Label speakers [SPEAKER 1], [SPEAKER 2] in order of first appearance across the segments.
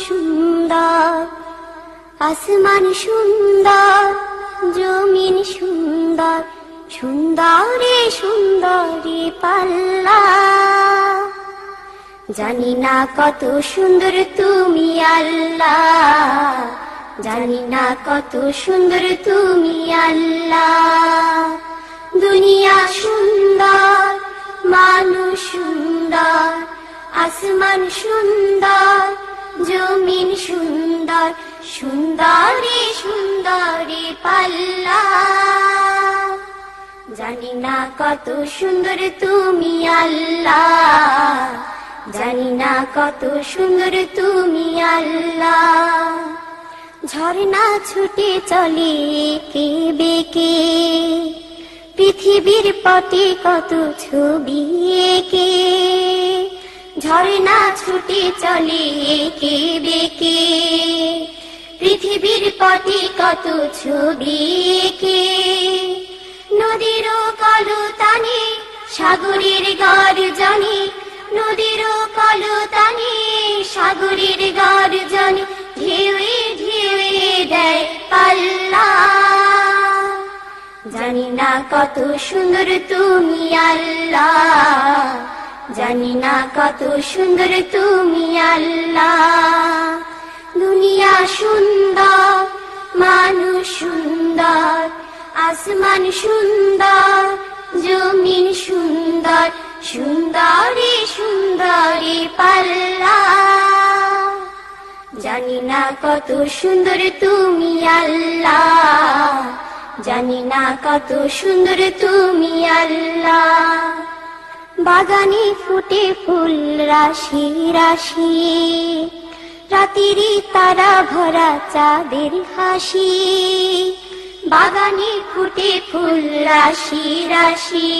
[SPEAKER 1] সুন্দর, আসমান সুন্দর, জমিন সুন্দর, সুন্দরে সুন্দরে পাল্লা। জানি না কত সুন্দর তুমি আল্লাহ, জানি না কত সুন্দর তুমি আল্লাহ। দুনিয়া সুন্দর, মানুষ সুন্দর, আসমান সুন্দর, জমিন সুন্দর, সুন্দরে সুন্দরে পাল্লা। জানি না কত সুন্দর তুমি আল্লাহ, জানি না কত সুন্দর তুমি আল্লাহ। ঝর্ণা ছুটে চলে এঁকে বেঁকে, পৃথিবীর পটে কত ছবি এঁকে। ঝর্ণা ছুটে চলে এঁকে বেঁকে, পৃথিবীর পটে কত ছবি এঁকে। নদীর কলতানে, সাগরের গর্জনে, নদীর কলতানে, সাগরের গর্জনে, ঢেউয়ে ঢেউয়ে দেয় পাল্লা। জানি না কত সুন্দর তুমি আল্লাহ, জানি না কত সুন্দর তুমি আল্লাহ। দুনিয়া সুন্দর, মানুষ সুন্দর, আসমান সুন্দর, জমিন সুন্দর, সুন্দরে সুন্দরে পাল্লা। জানি না কত সুন্দর তুমি আল্লাহ, জানি না কত সুন্দর তুমি আল্লাহ। বাগানে ফুটে ফুল রাশি রাশি, রাতেরই তারা ভরা চাঁদের হাসি। বাগানে ফুটে ফুল রাশি রাশি,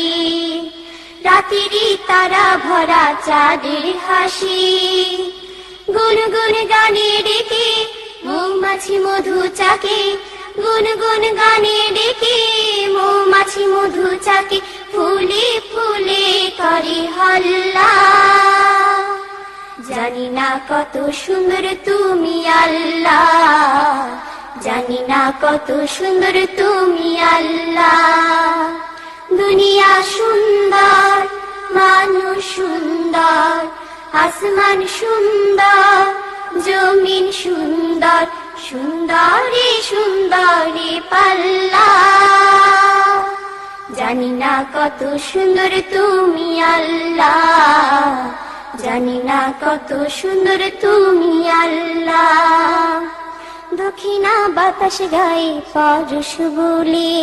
[SPEAKER 1] রাতেরই তারা ভরা চাঁদের হাসি। গুনগুন গানে ডেকে মৌমাছি মধু চাকে, গুনগুন গানে ডেকে মৌমাছি মধু চাকে, ফুলে ফুলে করে হল্লা। জানি না কত সুন্দর তুমি আল্লাহ, জানি না কত সুন্দর তুমি আল্লাহ। দুনিয়া সুন্দর, মানুষ সুন্দর, আসমান সুন্দর, জমিন সুন্দর, সুন্দরে সুন্দরে পাল্লা। জানি না কত সুন্দর তুমি আল্লাহ, জানি না কত সুন্দর তুমি আল্লাহ। দক্ষিণা বাতাস গায়ে পরশ বলে,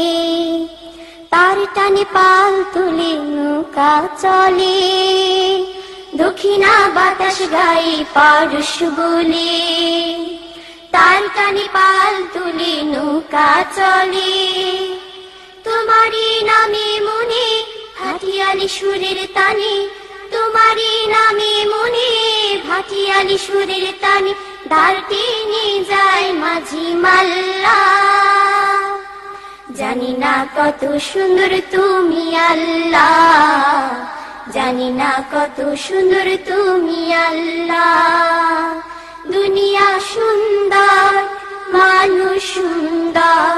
[SPEAKER 1] তার টানে পাল তুলে নৌকা চলে। দক্ষিণা বাতাস গায়ে পরশ বলে, তার টানে পাল তুলে নৌকা চলে। তোমারই নামে মনে ভাটিয়ালি সুরের তানে, তোমারই নামে মনে ভাটিয়ালি সুরের তানে, দ্বার টেনে যায় মাঝি মাল্লা। জানি না কত সুন্দর তুমি আল্লাহ, জানি না কত সুন্দর তুমি আল্লাহ। দুনিয়া সুন্দর, মানুষ সুন্দর,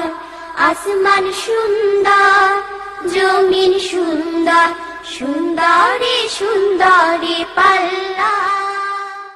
[SPEAKER 1] আসমান সুন্দর, জমিন সুন্দর, সুন্দরে সুন্দরে